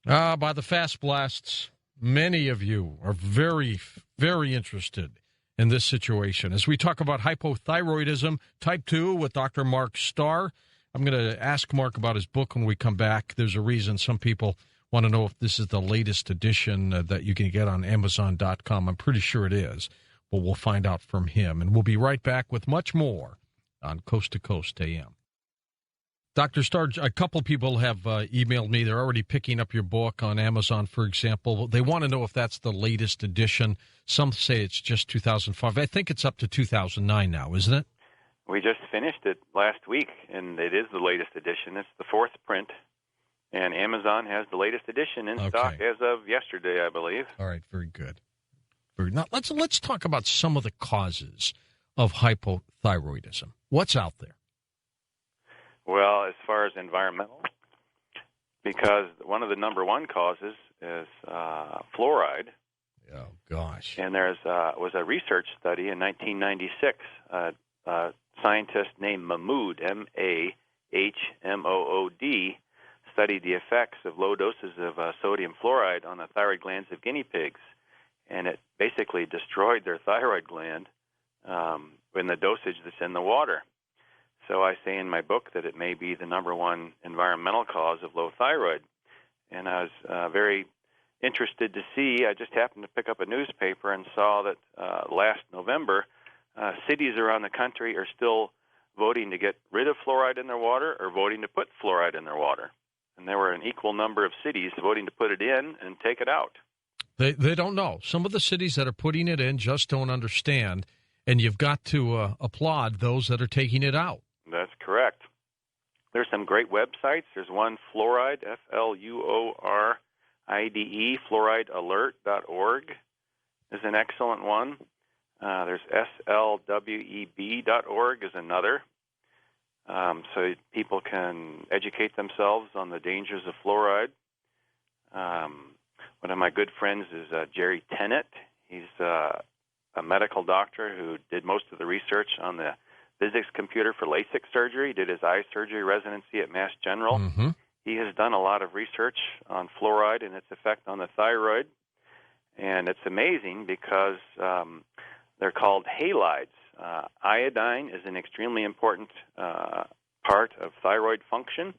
By the fast blasts, many of you are very, very interested in this situation. As we talk about hypothyroidism, type 2 with Dr. Mark Starr, I'm going to ask Mark about his book when we come back. There's a reason some people want to know if this is the latest edition that you can get on Amazon.com. I'm pretty sure it is, but we'll find out from him. And we'll be right back with much more on Coast to Coast AM. Dr. Starr, a couple people have emailed me. They're already picking up your book on Amazon, for example. They want to know if that's the latest edition. Some say it's just 2005. I think it's up to 2009 now, isn't it? We just finished it last week, and it is the latest edition. It's the fourth print, and Amazon has the latest edition in stock as of yesterday, I believe. All right, very good. Now, let's talk about some of the causes of hypothyroidism. What's out there? Well, as far as environmental, because one of the number one causes is fluoride. Oh, gosh. And there was a research study in 1996. A scientist named Mahmood, M-A-H-M-O-O-D, studied the effects of low doses of sodium fluoride on the thyroid glands of guinea pigs. And it basically destroyed their thyroid gland in the dosage that's in the water. So I say in my book that it may be the number one environmental cause of low thyroid. And I was very interested to see, I just happened to pick up a newspaper and saw that last November, cities around the country are still voting to get rid of fluoride in their water or voting to put fluoride in their water. And there were an equal number of cities voting to put it in and take it out. They don't know. Some of the cities that are putting it in just don't understand, and you've got to applaud those that are taking it out. That's correct. There's some great websites. There's one, Fluoride, F-L-U-O-R-I-D-E, fluoridealert.org is an excellent one. There's slweb.org is another. So people can educate themselves on the dangers of fluoride. One of my good friends is Jerry Tennant. He's a medical doctor who did most of the research on the physics computer for LASIK surgery, did his eye surgery residency at Mass General. Mm-hmm. He has done a lot of research on fluoride and its effect on the thyroid. And it's amazing because they're called halides. Iodine is an extremely important part of thyroid function.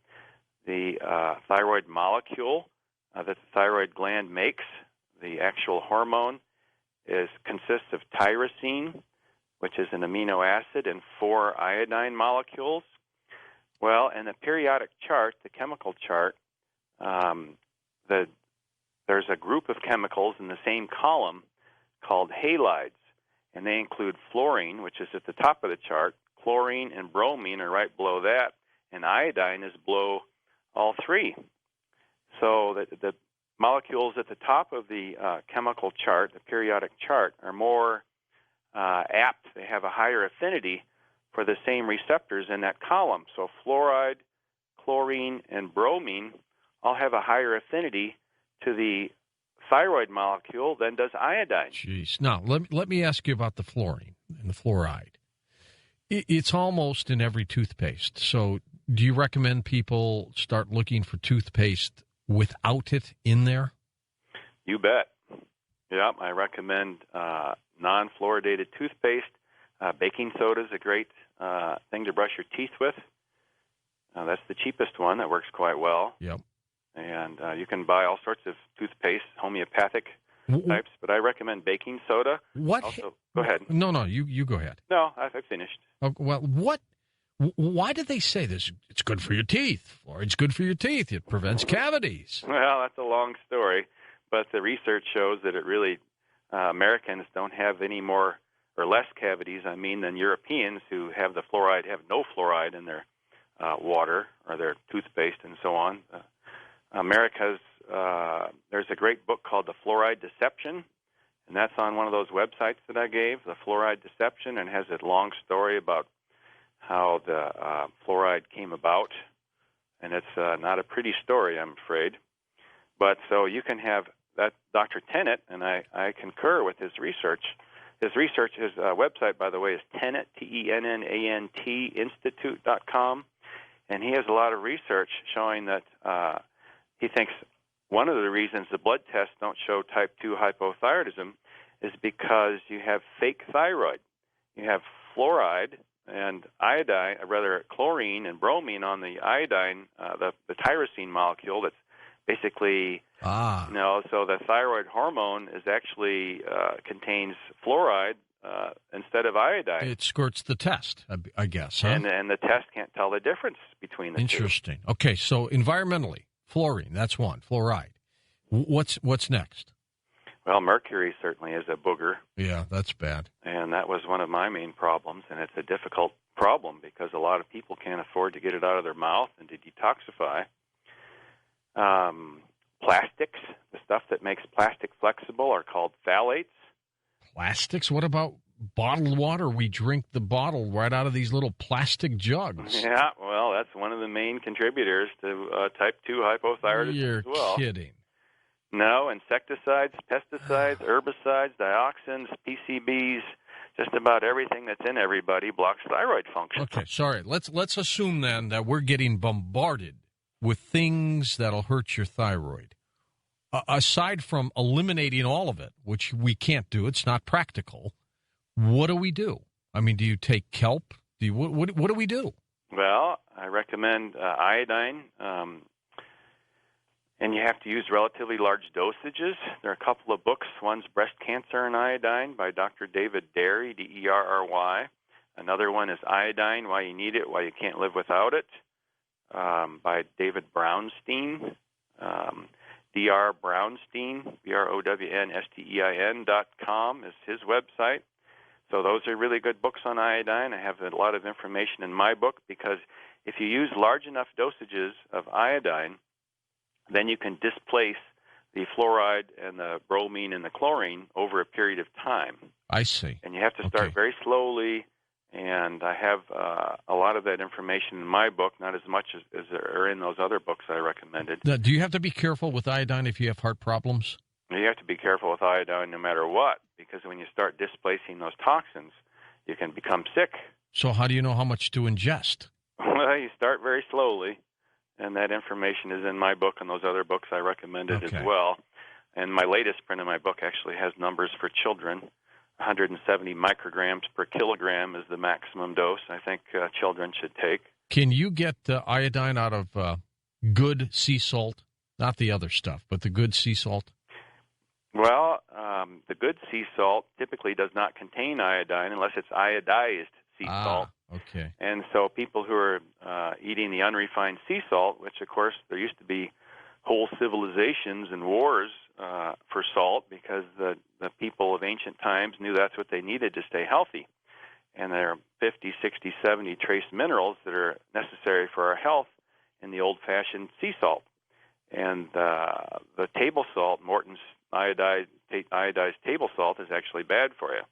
The thyroid molecule that the thyroid gland makes, the actual hormone, consists of tyrosine, which is an amino acid, and 4 iodine molecules. Well, in the periodic chart, the chemical chart, there's a group of chemicals in the same column called halides, and they include fluorine, which is at the top of the chart. Chlorine and bromine are right below that, and iodine is below all three. So the molecules at the top of the chemical chart, the periodic chart, are more apt. They have a higher affinity for the same receptors in that column. So fluoride, chlorine, and bromine all have a higher affinity to the thyroid molecule than does iodine. Jeez. Now, let me ask you about the fluorine and the fluoride. It's almost in every toothpaste. So do you recommend people start looking for toothpaste without it in there? You bet. Yeah, I recommend non-fluoridated toothpaste. Baking soda is a great thing to brush your teeth with. That's the cheapest one. That works quite well. Yep. And you can buy all sorts of toothpaste, homeopathic types, but I recommend baking soda. What? Also, go ahead. No, you go ahead. No, I finished. Oh, well, why do they say this? It's good for your teeth. Fluoride's good for your teeth. It prevents cavities. Well, that's a long story, but the research shows that it really, Americans don't have any more or less cavities, than Europeans who have the fluoride, have no fluoride in their water or their toothpaste and so on. There's a great book called The Fluoride Deception, and that's on one of those websites that I gave, The Fluoride Deception, and has a long story about how the fluoride came about. And it's not a pretty story, I'm afraid. But so you can have that. Dr. Tennant, and I concur with his research. His website, by the way, is Tennant, T-E-N-N-A-N-T, institute.com. And he has a lot of research showing that he thinks one of the reasons the blood tests don't show type 2 hypothyroidism is because you have fake thyroid. You have fluoride and iodine, rather chlorine and bromine on the iodine, the tyrosine molecule that's basically, so the thyroid hormone is actually contains fluoride instead of iodine. It skirts the test, I guess, huh? And the test can't tell the difference between the two. Interesting. Okay, so environmentally, fluorine, that's one, fluoride. What's next? Well, mercury certainly is a booger. Yeah, that's bad. And that was one of my main problems, and it's a difficult problem because a lot of people can't afford to get it out of their mouth and to detoxify. Plastics, the stuff that makes plastic flexible, are called phthalates. Plastics? What about bottled water? We drink the bottle right out of these little plastic jugs. Yeah, well, that's one of the main contributors to type 2 hypothyroidism You're as well. kidding. No, insecticides, pesticides, herbicides, dioxins, PCBs, just about everything that's in everybody blocks thyroid function. Okay, sorry. Let's assume then that we're getting bombarded with things that'll hurt your thyroid. Aside from eliminating all of it, which we can't do, it's not practical, what do we do? I mean, do you take kelp? What do we do? Well, I recommend iodine, and you have to use relatively large dosages. There are a couple of books. One's Breast Cancer and Iodine by Dr. David Derry, D-E-R-R-Y. Another one is Iodine, Why You Need It, Why You Can't Live Without It, by David Brownstein. Dr. Brownstein, BROWNSTEIN.com is his website. So those are really good books on iodine. I have a lot of information in my book because if you use large enough dosages of iodine, then you can displace the fluoride and the bromine and the chlorine over a period of time. I see. And you have to start very slowly, and I have a lot of that information in my book, not as much as are in those other books I recommended. Now, do you have to be careful with iodine if you have heart problems? You have to be careful with iodine no matter what, because when you start displacing those toxins, you can become sick. So how do you know how much to ingest? Well, you start very slowly, and that information is in my book and those other books I recommended as well. And my latest print of my book actually has numbers for children. 170 micrograms per kilogram is the maximum dose I think children should take. Can you get iodine out of good sea salt? Not the other stuff, but the good sea salt? Well, the good sea salt typically does not contain iodine unless it's iodized sea salt. Okay. And so people who are eating the unrefined sea salt, which, of course, there used to be whole civilizations and wars for salt because the people of ancient times knew that's what they needed to stay healthy. And there are 50, 60, 70 trace minerals that are necessary for our health in the old-fashioned sea salt. And the table salt, Morton's iodized table salt, is actually bad for you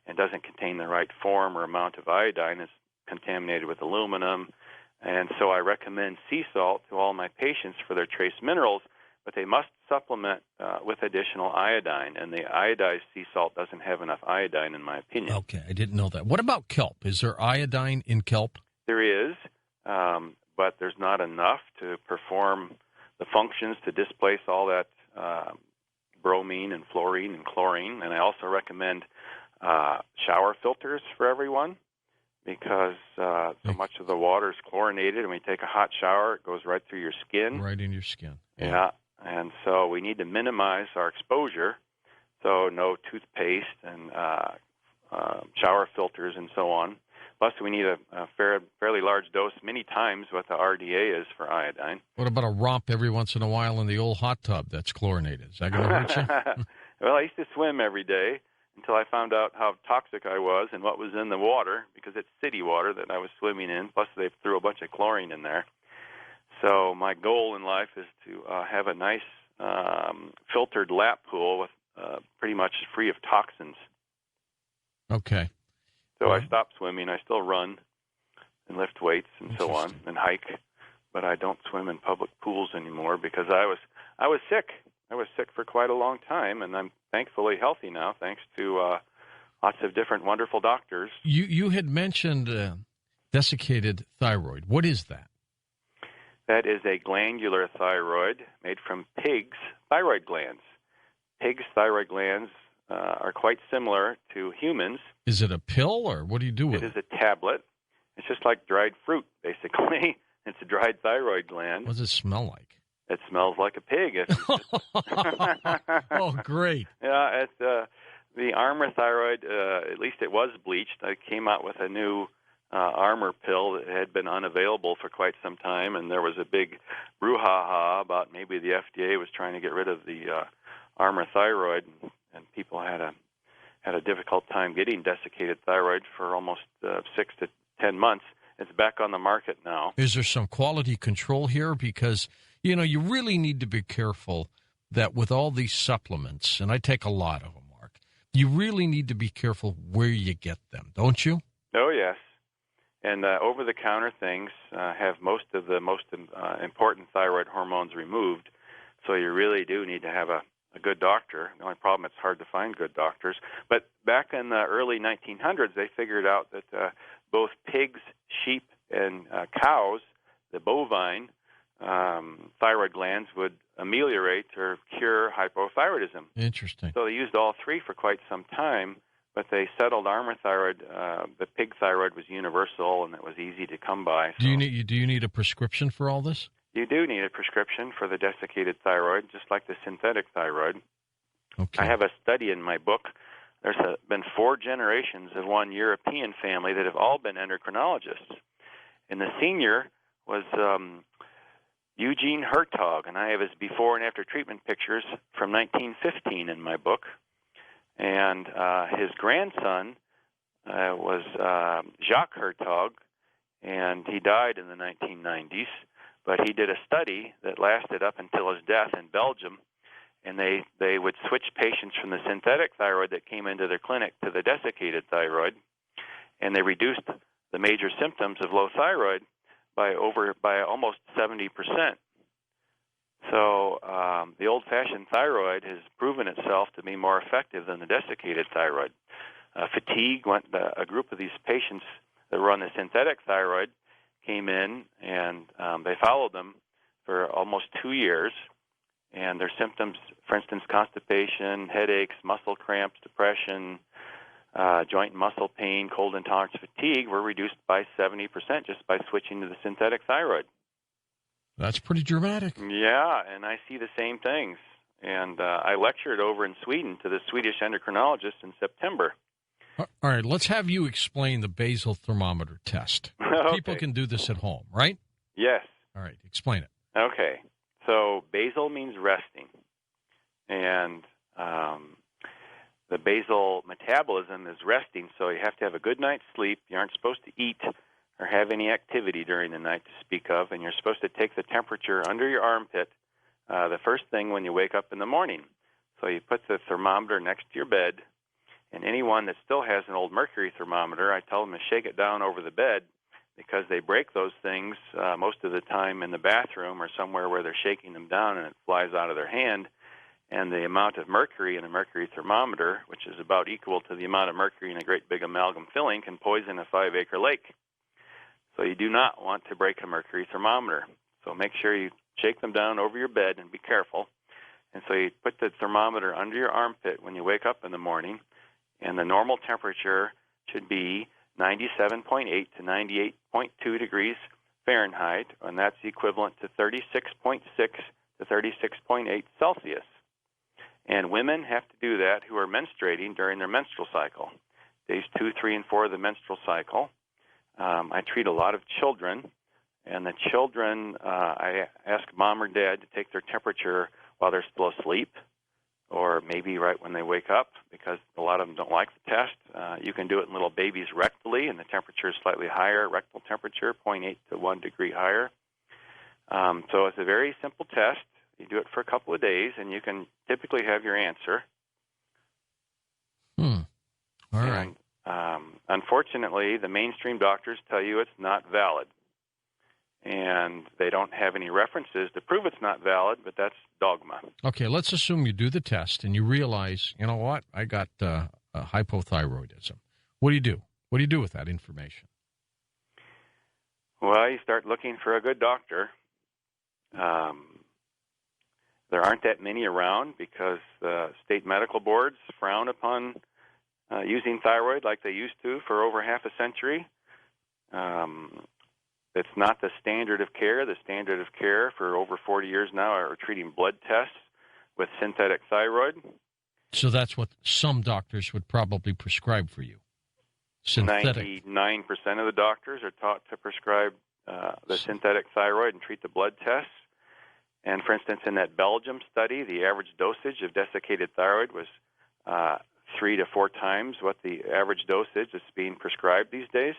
and doesn't contain the right form or amount of iodine. It's contaminated with aluminum. And so I recommend sea salt to all my patients for their trace minerals, but they must supplement with additional iodine. And the iodized sea salt doesn't have enough iodine, in my opinion. Okay, I didn't know that. What about kelp? Is there iodine in kelp? There is, but there's not enough to perform the functions to displace all that bromine and fluorine and chlorine. And I also recommend shower filters for everyone because so much of the water is chlorinated, and when you take a hot shower, it goes right through your skin. Right in your skin. Yeah, and so we need to minimize our exposure, so no toothpaste and shower filters and so on. Plus, we need a fairly large dose, many times what the RDA is for iodine. What about a romp every once in a while in the old hot tub that's chlorinated? Is that going to hurt you? Well, I used to swim every day until I found out how toxic I was and what was in the water, because it's city water that I was swimming in, plus they threw a bunch of chlorine in there. So my goal in life is to have a nice filtered lap pool with pretty much free of toxins. Okay. So I stopped swimming. I still run and lift weights and so on and hike, but I don't swim in public pools anymore because I was sick. I was sick for quite a long time, and I'm thankfully healthy now thanks to lots of different wonderful doctors. You had mentioned desiccated thyroid. What is that? That is a glandular thyroid made from pigs' thyroid glands. Pigs' thyroid glands are quite similar to humans. Is it a pill, or what do you do with it? It is a tablet. It's just like dried fruit, basically. It's a dried thyroid gland. What does it smell like? It smells like a pig. Oh, great. Yeah, the Armour thyroid, at least it was bleached. I came out with a new Armour pill that had been unavailable for quite some time, and there was a big brouhaha about maybe the FDA was trying to get rid of the Armour thyroid, and people had a difficult time getting desiccated thyroid for almost 6 to 10 months. It's back on the market now. Is there some quality control here? Because, you really need to be careful that with all these supplements, and I take a lot of them, Mark, you really need to be careful where you get them, don't you? Oh, yes. And over-the-counter things have most of the most important thyroid hormones removed, so you really do need to have a good doctor. The only problem, it's hard to find good doctors. But back in the early 1900s, they figured out that both pigs, sheep, and cows, the bovine thyroid glands, would ameliorate or cure hypothyroidism. Interesting. So they used all three for quite some time, but they settled Armour thyroid. The pig thyroid was universal, and it was easy to come by. So do you need a prescription for all this? You do need a prescription for the desiccated thyroid, just like the synthetic thyroid. Okay. I have a study in my book. There's been 4 generations of one European family that have all been endocrinologists. And the senior was Eugene Hertog, and I have his before and after treatment pictures from 1915 in my book. And his grandson was Jacques Hertog, and he died in the 1990s. But he did a study that lasted up until his death in Belgium, and they would switch patients from the synthetic thyroid that came into their clinic to the desiccated thyroid, and they reduced the major symptoms of low thyroid by almost 70%. So the old-fashioned thyroid has proven itself to be more effective than the desiccated thyroid. Fatigue a group of these patients that were on the synthetic thyroid came in, and they followed them for almost 2 years, and their symptoms, for instance, constipation, headaches, muscle cramps, depression, joint and muscle pain, cold intolerance, fatigue, were reduced by 70% just by switching to the synthetic thyroid. That's pretty dramatic. Yeah, and I see the same things. And I lectured over in Sweden to the Swedish endocrinologist in September. All right, let's have you explain the basal thermometer test. Okay. People can do this at home, right? Yes. All right, explain it. Okay. So basal means resting. And the basal metabolism is resting, so you have to have a good night's sleep. You aren't supposed to eat or have any activity during the night to speak of, and you're supposed to take the temperature under your armpit the first thing when you wake up in the morning. So you put the thermometer next to your bed, and anyone that still has an old mercury thermometer, I tell them to shake it down over the bed, because they break those things most of the time in the bathroom or somewhere where they're shaking them down and it flies out of their hand. And the amount of mercury in a mercury thermometer, which is about equal to the amount of mercury in a great big amalgam filling, can poison a 5-acre lake. So you do not want to break a mercury thermometer. So make sure you shake them down over your bed and be careful. And so you put the thermometer under your armpit when you wake up in the morning, and the normal temperature should be 97.8 to 98.2 degrees Fahrenheit, and that's equivalent to 36.6 to 36.8 Celsius. And women have to do that who are menstruating during their menstrual cycle, days 2, 3, and 4 of the menstrual cycle. I treat a lot of children, and the children, I ask mom or dad to take their temperature while they're still asleep, or maybe right when they wake up, because a lot of them don't like the test. You can do it in little babies rectally, and the temperature is slightly higher, rectal temperature, 0.8 to 1 degree higher. So it's a very simple test. You do it for a couple of days, and you can typically have your answer. All right. And, unfortunately, the mainstream doctors tell you it's not valid. And they don't have any references to prove it's not valid, but that's dogma. Okay, let's assume you do the test and you realize, you know what, I got hypothyroidism. What do you do? What do you do with that information? Well, you start looking for a good doctor. There aren't that many around because the state medical boards frown upon using thyroid like they used to for over half a century. It's not the standard of care. The standard of care for over 40 years now are treating blood tests with synthetic thyroid. So that's what some doctors would probably prescribe for you. Synthetic. 99% of the doctors are taught to prescribe the synthetic thyroid and treat the blood tests. And, for instance, in that Belgium study, the average dosage of desiccated thyroid was 3 to 4 times what the average dosage is being prescribed these days.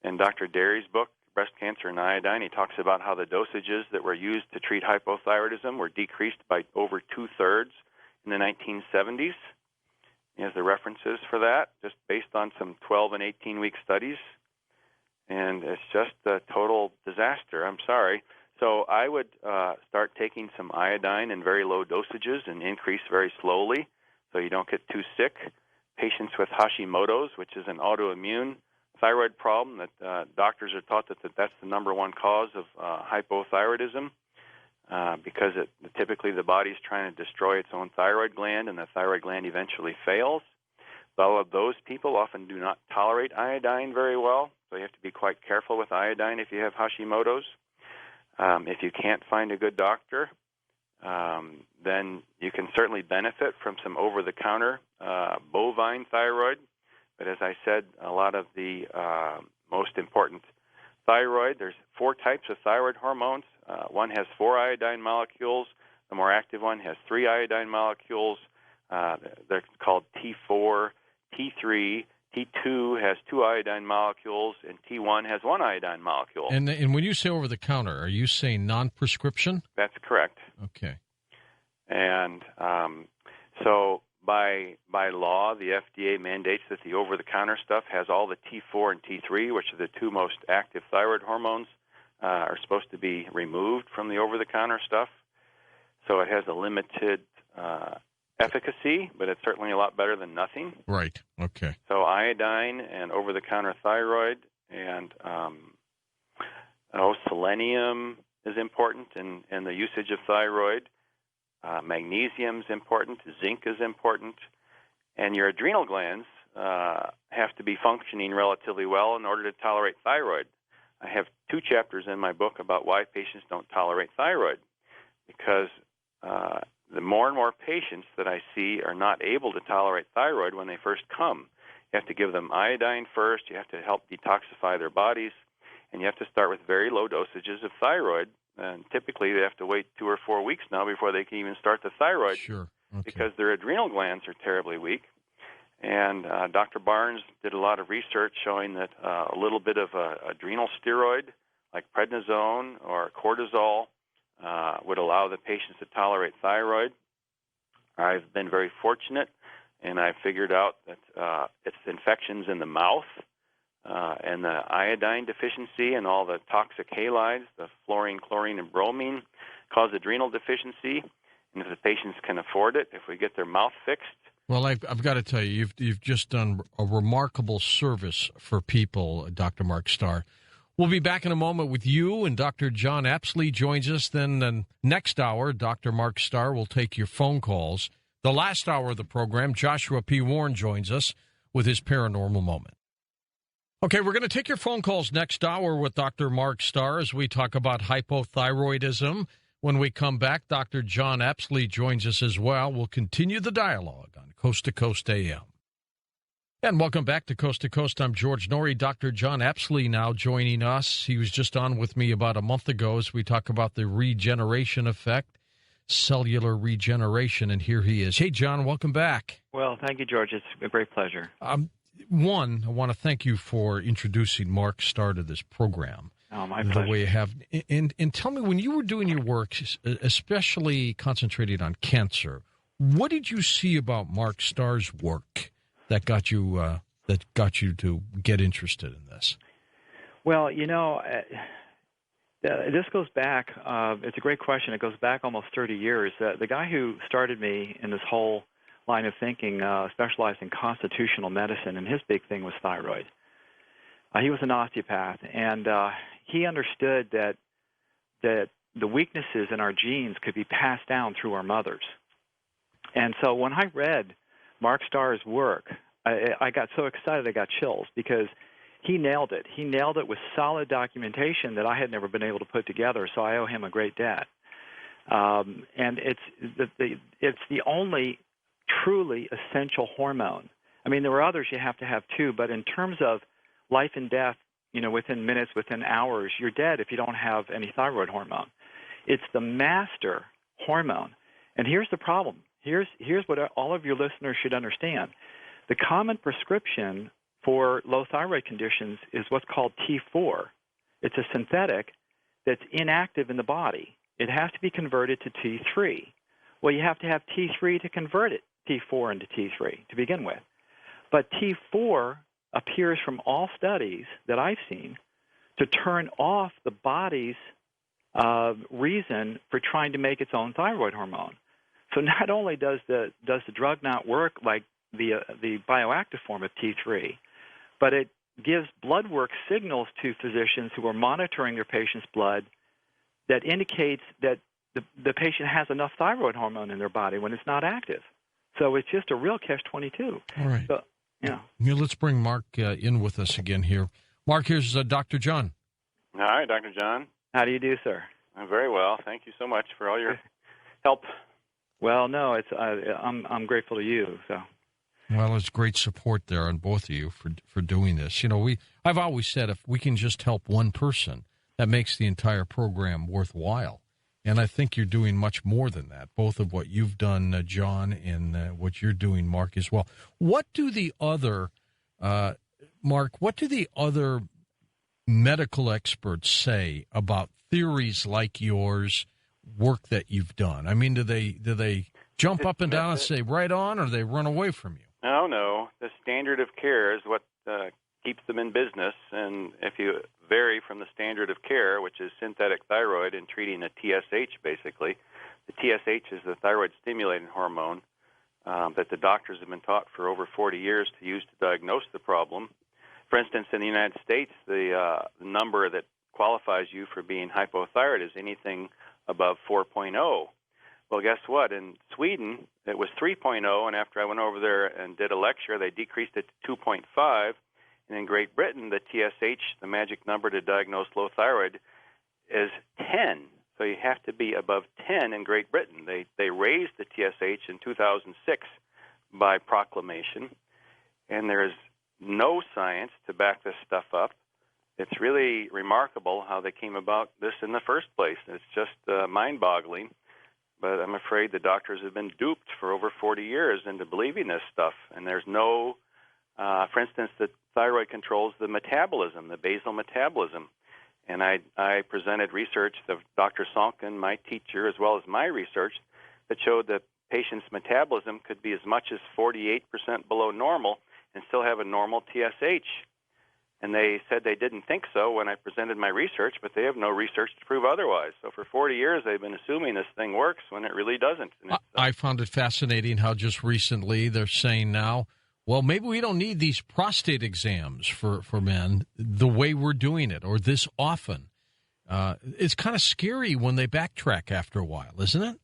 In Dr. Derry's book, Breast Cancer and Iodine, he talks about how the dosages that were used to treat hypothyroidism were decreased by over 2/3 in the 1970s. He has the references for that, just based on some 12 and 18-week studies. And it's just a total disaster. I'm sorry. So I would start taking some iodine in very low dosages and increase very slowly so you don't get too sick. Patients with Hashimoto's, which is an autoimmune thyroid problem that doctors are taught that that's the number one cause of hypothyroidism because typically the body's trying to destroy its own thyroid gland, and the thyroid gland eventually fails. All of those people often do not tolerate iodine very well, so you have to be quite careful with iodine if you have Hashimoto's. If you can't find a good doctor, then you can certainly benefit from some over-the-counter bovine thyroid. But as I said, a lot of the most important thyroid, there's 4 types of thyroid hormones. One has 4 iodine molecules. The more active one has 3 iodine molecules. They're called T4, T3. T2 has 2 iodine molecules, and T1 has 1 iodine molecule. And when you say over-the-counter, are you saying non-prescription? That's correct. Okay. And so by law, the FDA mandates that the over-the-counter stuff has all the T4 and T3, which are the 2 most active thyroid hormones, are supposed to be removed from the over-the-counter stuff. So it has a limited efficacy, but it's certainly a lot better than nothing. Right. Okay. So iodine and over-the-counter thyroid and selenium is important in the usage of thyroid. Magnesium is important. Zinc is important. And your adrenal glands have to be functioning relatively well in order to tolerate thyroid. I have 2 chapters in my book about why patients don't tolerate thyroid, because the more and more patients that I see are not able to tolerate thyroid when they first come. You have to give them iodine first. You have to help detoxify their bodies. And you have to start with very low dosages of thyroid. And typically they have to wait 2 or 4 weeks now before they can even start the thyroid. Sure. Okay. Because their adrenal glands are terribly weak. And Dr. Barnes did a lot of research showing that a little bit of adrenal steroid, like prednisone or cortisol, would allow the patients to tolerate thyroid. I've been very fortunate, and I figured out that it's infections in the mouth and the iodine deficiency and all the toxic halides, the fluorine, chlorine, and bromine, cause adrenal deficiency. And if the patients can afford it, if we get their mouth fixed. Well, I've got to tell you, you've just done a remarkable service for people, Dr. Mark Starr. We'll be back in a moment with you, and Dr. John Apsley joins us. Then the next hour, Dr. Mark Starr will take your phone calls. The last hour of the program, Joshua P. Warren joins us with his paranormal moment. Okay, we're going to take your phone calls next hour with Dr. Mark Starr as we talk about hypothyroidism. When we come back, Dr. John Apsley joins us as well. We'll continue the dialogue on Coast to Coast AM. And welcome back to Coast. I'm George Norrie. Dr. John Apsley now joining us. He was just on with me about a month ago as we talk about the regeneration effect, cellular regeneration, and here he is. Hey, John, welcome back. Well, thank you, George. It's a great pleasure. One, I want to thank you for introducing Mark Starr to this program. Oh, my pleasure. The way you have. And tell me, when you were doing your work, especially concentrated on cancer, what did you see about Mark Starr's work that got you to get interested in this? Well, this goes back. It's a great question. It goes back almost 30 years. The guy who started me in this whole line of thinking specialized in constitutional medicine, and his big thing was thyroid. He was an osteopath, and he understood that the weaknesses in our genes could be passed down through our mothers. And so when I read Mark Starr's work, I got so excited I got chills because he nailed it. He nailed it with solid documentation that I had never been able to put together, so I owe him a great debt. And it's the only truly essential hormone. I mean, there are others you have to have too, but in terms of life and death, within minutes, within hours, you're dead if you don't have any thyroid hormone. It's the master hormone. And here's the problem. Here's what all of your listeners should understand. The common prescription for low thyroid conditions is what's called T4. It's a synthetic that's inactive in the body. It has to be converted to T3. Well, you have to have T3 to convert it, T4 into T3 to begin with. But T4 appears from all studies that I've seen to turn off the body's reason for trying to make its own thyroid hormone. So not only does the drug not work like the bioactive form of T3, but it gives blood work signals to physicians who are monitoring their patient's blood that indicates that the patient has enough thyroid hormone in their body when it's not active. So it's just a real catch-22. All right. So, yeah. Let's bring Mark in with us again here. Mark, here's Dr. John. Hi, Dr. John. How do you do, sir? I'm very well. Thank you so much for all your help. Well, no, I'm grateful to you. So. Well, it's great support there on both of you for doing this. I've always said if we can just help one person, that makes the entire program worthwhile. And I think you're doing much more than that, both of what you've done, John, and what you're doing, Mark, as well. What do the other, Mark, what do the other medical experts say about theories like yours, work that you've done? I mean, do they jump up and down and say, right on, or they run away from you? No. The standard of care is what keeps them in business, and if you vary from the standard of care, which is synthetic thyroid and treating a TSH, basically, the TSH is the thyroid stimulating hormone that the doctors have been taught for over 40 years to use to diagnose the problem. For instance, in the United States, the number that qualifies you for being hypothyroid is anything above 4.0. Well, guess what? In Sweden, it was 3.0, and after I went over there and did a lecture, they decreased it to 2.5. And in Great Britain, the TSH, the magic number to diagnose low thyroid, is 10. So you have to be above 10 in Great Britain. They raised the TSH in 2006 by proclamation, and there is no science to back this stuff up. It's really remarkable how they came about this in the first place. It's just mind-boggling. But I'm afraid the doctors have been duped for over 40 years into believing this stuff. And there's no, for instance, the thyroid controls the metabolism, the basal metabolism. And I presented research of Dr. Sonkin, my teacher, as well as my research, that showed that patients' metabolism could be as much as 48% below normal and still have a normal TSH. And they said they didn't think so when I presented my research, but they have no research to prove otherwise. So for 40 years, they've been assuming this thing works when it really doesn't. And I found it fascinating how just recently they're saying now, well, maybe we don't need these prostate exams for men the way we're doing it or this often. It's kind of scary when they backtrack after a while, isn't it?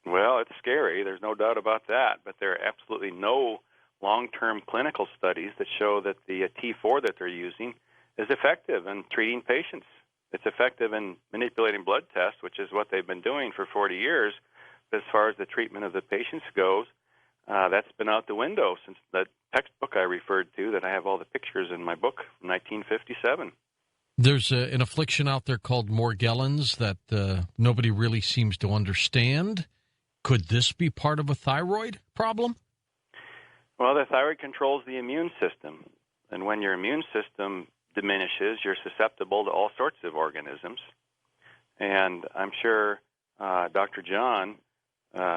Well, it's scary. There's no doubt about that. But there are absolutely no long-term clinical studies that show that the T4 that they're using is effective in treating patients. It's effective in manipulating blood tests, which is what they've been doing for 40 years. But as far as the treatment of the patients goes, that's been out the window since the textbook I referred to that I have all the pictures in my book from 1957. There's an affliction out there called Morgellons that nobody really seems to understand. Could this be part of a thyroid problem? Well, the thyroid controls the immune system, and when your immune system diminishes, you're susceptible to all sorts of organisms. And I'm sure Dr. John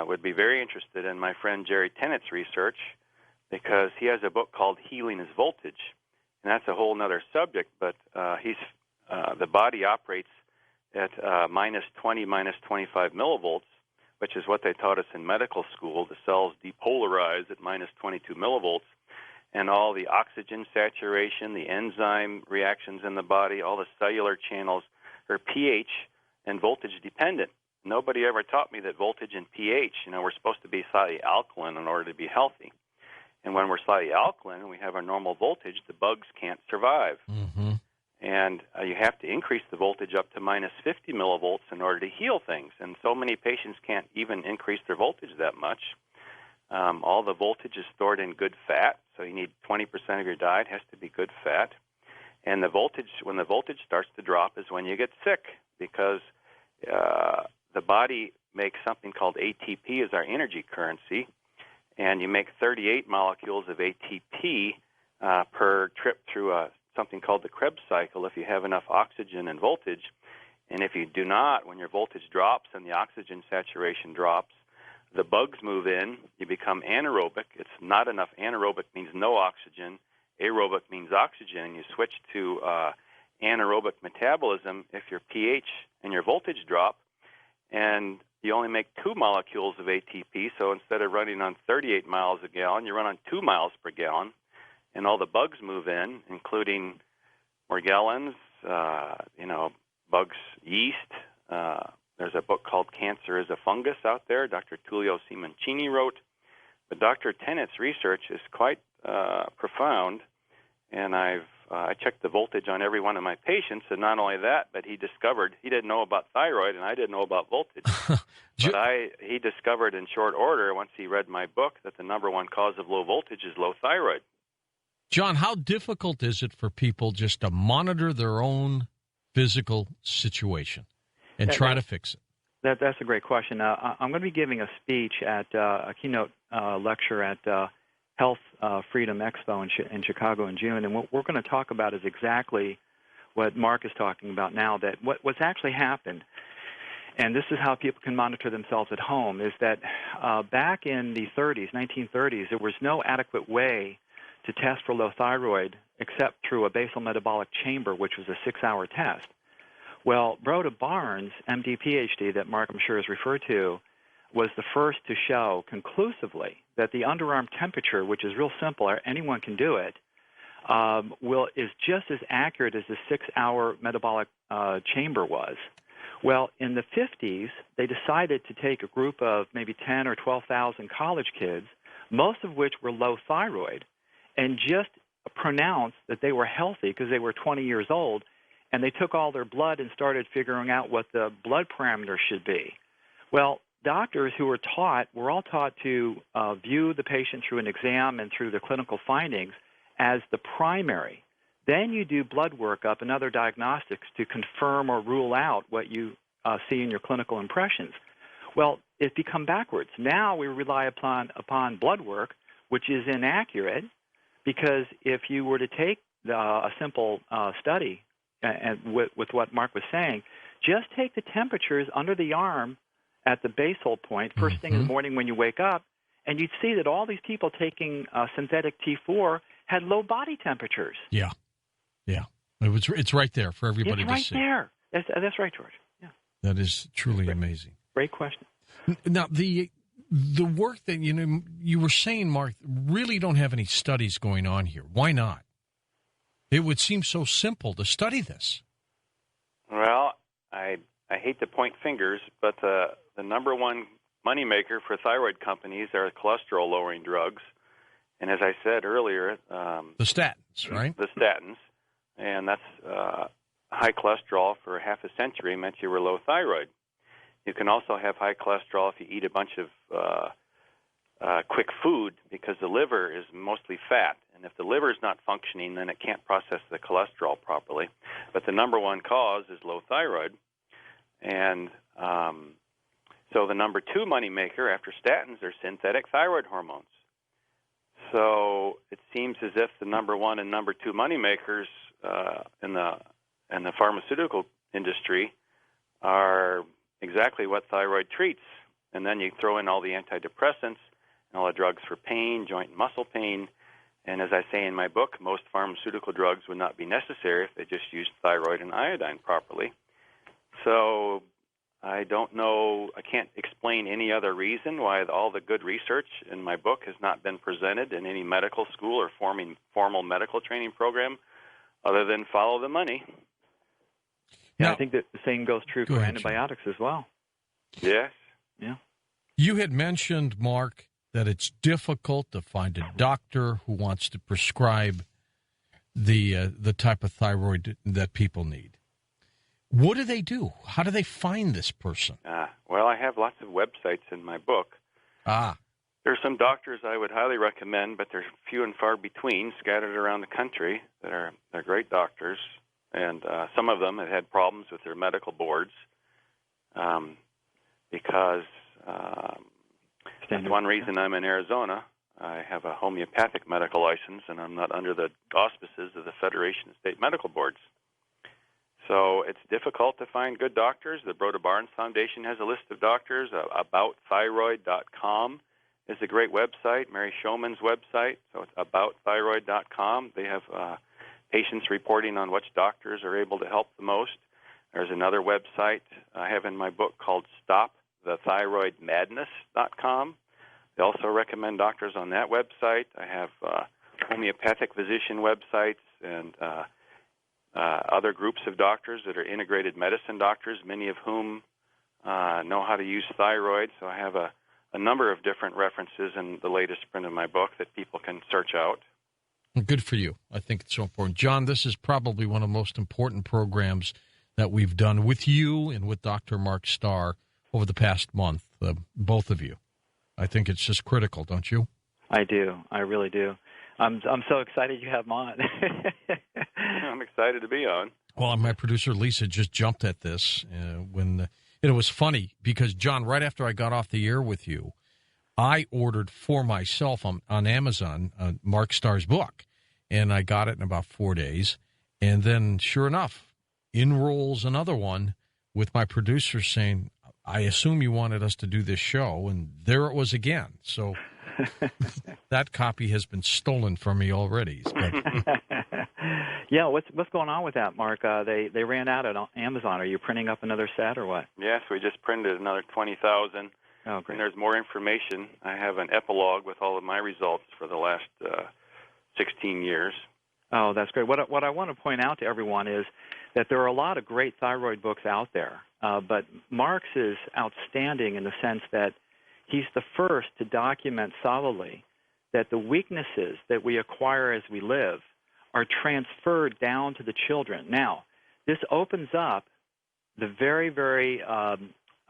would be very interested in my friend Jerry Tennett's research because he has a book called Healing is Voltage, and that's a whole other subject, but the body operates at minus 20, minus 25 millivolts, which is what they taught us in medical school. The cells depolarize at minus 22 millivolts, and all the oxygen saturation, the enzyme reactions in the body, all the cellular channels are pH and voltage dependent. Nobody ever taught me that voltage and pH, we're supposed to be slightly alkaline in order to be healthy. And when we're slightly alkaline and we have our normal voltage, the bugs can't survive. Mm-hmm. And you have to increase the voltage up to minus 50 millivolts in order to heal things. And so many patients can't even increase their voltage that much. All the voltage is stored in good fat, so you need 20% of your diet has to be good fat. And when the voltage starts to drop is when you get sick, because the body makes something called ATP as our energy currency, and you make 38 molecules of ATP per trip through something called the Krebs cycle if you have enough oxygen and voltage. And if you do not, when your voltage drops and the oxygen saturation drops, the bugs move in, you become anaerobic. It's not enough. Anaerobic means no oxygen. Aerobic means oxygen, and you switch to anaerobic metabolism if your pH and your voltage drop, and you only make 2 molecules of ATP, so instead of running on 38 miles a gallon, you run on 2 miles per gallon, and all the bugs move in, including Morgellons, bugs, yeast. There's a book called Cancer is a Fungus out there, Dr. Tullio Simoncini wrote. But Dr. Tennett's research is quite profound, and I checked the voltage on every one of my patients, and not only that, but he didn't know about thyroid, and I didn't know about voltage. But he discovered in short order, once he read my book, that the number one cause of low voltage is low thyroid. John, how difficult is it for people just to monitor their own physical situation and try to fix it? That's a great question. I'm going to be giving a speech at a keynote lecture at Health Freedom Expo in Chicago in June, and what we're going to talk about is exactly what Mark is talking about now, that what's actually happened, and this is how people can monitor themselves at home, is that back in the 1930s, there was no adequate way to test for low thyroid except through a basal metabolic chamber, which was a 6-hour test. Well, Rhoda Barnes, MD, PhD, that Mark, I'm sure, has referred to, was the first to show conclusively that the underarm temperature, which is real simple, anyone can do it, is just as accurate as the 6-hour metabolic chamber was. Well, in the 50s, they decided to take a group of maybe 10 or 12,000 college kids, most of which were low thyroid, and just pronounced that they were healthy because they were 20 years old, and they took all their blood and started figuring out what the blood parameters should be. Well, doctors who were all taught to view the patient through an exam and through the clinical findings as the primary. Then you do blood workup and other diagnostics to confirm or rule out what you see in your clinical impressions. Well, it's become backwards. Now we rely upon blood work, which is inaccurate, because if you were to take a simple study, and with what Mark was saying, just take the temperatures under the arm at the basal point first thing in the morning when you wake up, and you'd see that all these people taking synthetic T4 had low body temperatures. Yeah. It's right there for everybody to see. It's right there. That's right, George. Yeah. That is truly amazing. Great question. Now, the work that you were saying, Mark, really don't have any studies going on here. Why not? It would seem so simple to study this. Well, I hate to point fingers, but the number one moneymaker for thyroid companies are cholesterol-lowering drugs. And as I said earlier... the statins, right? The statins. And that's high cholesterol for half a century meant you were low thyroid. You can also have high cholesterol if you eat a bunch of quick food, because the liver is mostly fat. And if the liver is not functioning, then it can't process the cholesterol properly. But the number one cause is low thyroid. And so the number two moneymaker after statins are synthetic thyroid hormones. So it seems as if the number one and number two moneymakers in the pharmaceutical industry are exactly what thyroid treats. And then you throw in all the antidepressants and all the drugs for pain, joint and muscle pain. And as I say in my book, most pharmaceutical drugs would not be necessary if they just used thyroid and iodine properly. So I don't know, I can't explain any other reason why all the good research in my book has not been presented in any medical school or formal medical training program other than follow the money. Yeah, Now, I think that the same goes true for ahead, antibiotics as well. Yes. Yeah. You had mentioned, Mark, that it's difficult to find a doctor who wants to prescribe the type of thyroid that people need. What do they do? How do they find this person? Well, I have lots of websites in my book. There's some doctors I would highly recommend, but they're few and far between, scattered around the country. They're great doctors, and some of them have had problems with their medical boards because that's one reason I'm in Arizona. I have a homeopathic medical license, and I'm not under the auspices of the Federation of State Medical Boards. So it's difficult to find good doctors. The Broda Barnes Foundation has a list of doctors. AboutThyroid.com is a great website, Mary Showman's website. So it's AboutThyroid.com. They have patients reporting on which doctors are able to help the most. There's another website I have in my book called StopTheThyroidMadness.com. They also recommend doctors on that website. I have homeopathic physician websites and other groups of doctors that are integrated medicine doctors, many of whom know how to use thyroid. So I have a number of different references in the latest print of my book that people can search out. Good for you. I think it's so important. John, this is probably one of the most important programs that we've done with you and with Dr. Mark Starr over the past month, both of you. I think it's just critical, don't you? I do. I really do. I'm so excited you have him on. I'm excited to be on. Well, my producer, Lisa, just jumped at this when it was funny because, John, right after I got off the air with you, I ordered for myself on Amazon Mark Starr's book, and I got it in about 4 days. And then, sure enough, in rolls another one with my producer saying, I assume you wanted us to do this show, and there it was again. So that copy has been stolen from me already. Yeah, what's going on with that, Mark? They ran out on Amazon. Are you printing up another set or what? Yes, we just printed another 20,000. Oh, great. And there's more information. I have an epilogue with all of my results for the last 16 years. Oh, that's great. What I want to point out to everyone is that there are a lot of great thyroid books out there, but Mark's is outstanding in the sense that he's the first to document solidly that the weaknesses that we acquire as we live are transferred down to the children. Now, this opens up the very, very,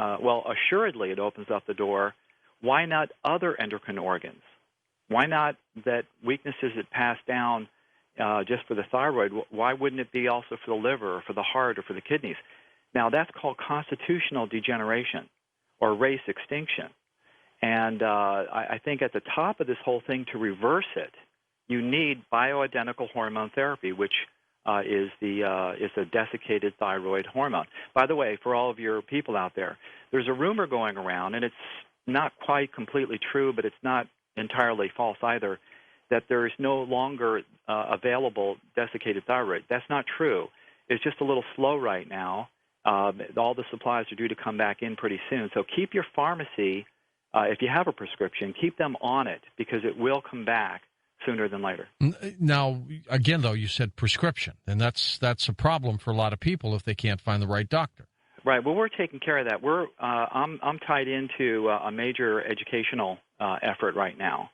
assuredly it opens up the door. Why not other endocrine organs? Why not that weaknesses that pass down just for the thyroid? Why wouldn't it be also for the liver or for the heart or for the kidneys? Now, that's called constitutional degeneration or race extinction. And I think at the top of this whole thing, to reverse it, you need bioidentical hormone therapy, which is a desiccated thyroid hormone. By the way, for all of your people out there, there's a rumor going around, and it's not quite completely true, but it's not entirely false either, that there is no longer available desiccated thyroid. That's not true. It's just a little slow right now. All the supplies are due to come back in pretty soon. So keep your pharmacy, if you have a prescription, keep them on it because it will come back sooner than later. Now, again, though, you said prescription, and that's a problem for a lot of people if they can't find the right doctor. Right. Well, we're taking care of that. I'm tied into a major educational effort right now.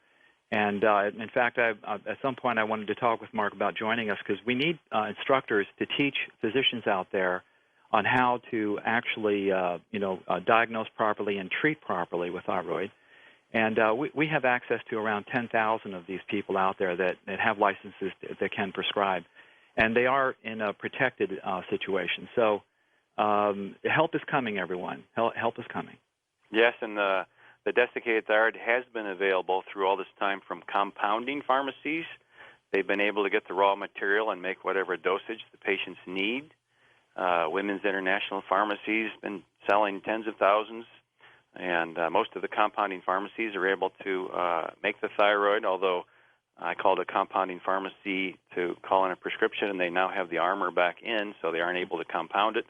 And, in fact, at some point I wanted to talk with Mark about joining us because we need instructors to teach physicians out there on how to actually, diagnose properly and treat properly with thyroid. And we have access to around 10,000 of these people out there that have licenses that can prescribe. And they are in a protected situation. So help is coming, everyone. Help is coming. Yes, and the desiccated thyroid has been available through all this time from compounding pharmacies. They've been able to get the raw material and make whatever dosage the patients need. Women's International Pharmacy's been selling tens of thousands, and most of the compounding pharmacies are able to make the thyroid, although I called a compounding pharmacy to call in a prescription, and they now have the armor back in, so they aren't able to compound it.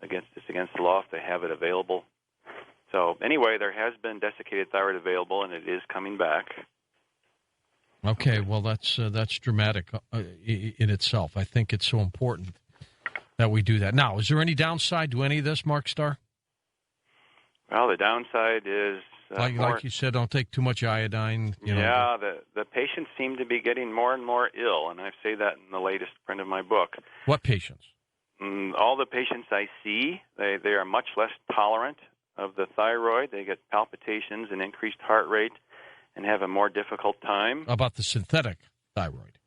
It's against the law if they have it available. So anyway, there has been desiccated thyroid available, and it is coming back. Okay, well, that's dramatic in itself. I think it's so important that we do that. Now, is there any downside to any of this, Mark Starr? Well, the downside is like you said, don't take too much iodine. The patients seem to be getting more and more ill, and I say that in the latest print of my book. What patients? All the patients I see, they are much less tolerant of the thyroid. They get palpitations and increased heart rate and have a more difficult time. About the synthetic thyroid?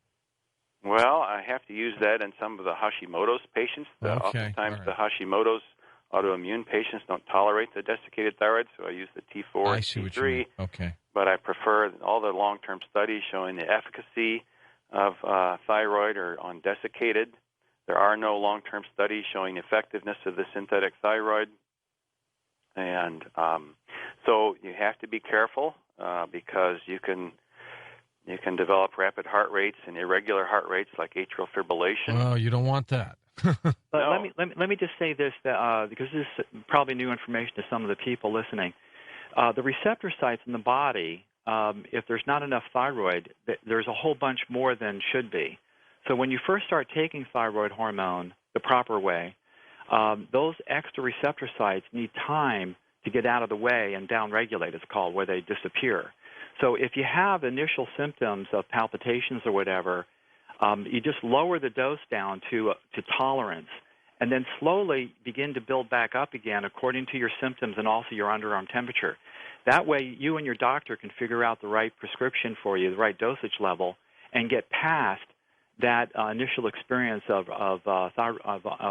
Well, I have to use that in some of the Hashimoto's patients. Oftentimes the Hashimoto's autoimmune patients don't tolerate the desiccated thyroid, so I use the T4 and T3. Okay. But I prefer all the long-term studies showing the efficacy of thyroid are on desiccated. There are no long-term studies showing effectiveness of the synthetic thyroid. And so you have to be careful because you can develop rapid heart rates and irregular heart rates like atrial fibrillation. Oh, you don't want that. But No. let me just say this, because this is probably new information to some of the people listening. The receptor sites in the body, if there's not enough thyroid, there's a whole bunch more than should be. So when you first start taking thyroid hormone the proper way, those extra receptor sites need time to get out of the way and downregulate, it's called, where they disappear. So if you have initial symptoms of palpitations or whatever, you just lower the dose down to tolerance, and then slowly begin to build back up again according to your symptoms and also your underarm temperature. That way, you and your doctor can figure out the right prescription for you, the right dosage level, and get past that initial experience of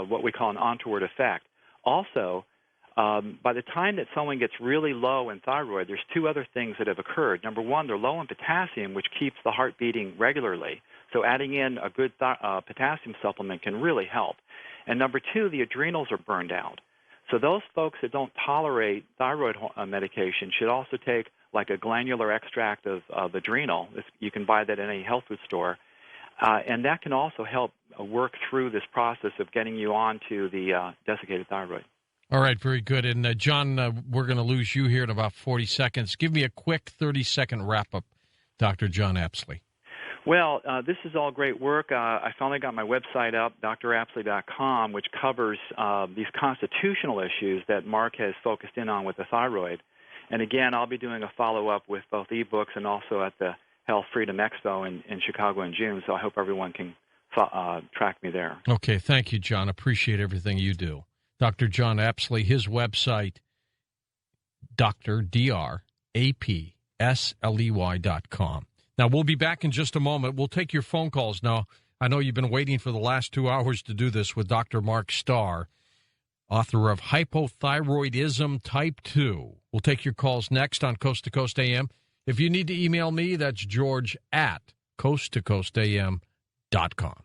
what we call an untoward effect. Also, by the time that someone gets really low in thyroid, there's two other things that have occurred. Number one, they're low in potassium, which keeps the heart beating regularly. So adding in a good potassium supplement can really help. And number two, the adrenals are burned out. So those folks that don't tolerate thyroid medication should also take like a glandular extract of adrenal. You can buy that in any health food store. And that can also help work through this process of getting you onto the desiccated thyroid. All right, very good. And, John, we're going to lose you here in about 40 seconds. Give me a quick 30-second wrap-up, Dr. John Apsley. Well, this is all great work. I finally got my website up, drapsley.com, which covers these constitutional issues that Mark has focused in on with the thyroid. And, again, I'll be doing a follow-up with both ebooks and also at the Health Freedom Expo in Chicago in June, so I hope everyone can track me there. Okay, thank you, John. Appreciate everything you do. Dr. John Apsley, his website, drapsley.com. Now, we'll be back in just a moment. We'll take your phone calls now. I know you've been waiting for the last 2 hours to do this with Dr. Mark Starr, author of Hypothyroidism Type 2. We'll take your calls next on Coast to Coast AM. If you need to email me, that's George at coasttocoastam.com.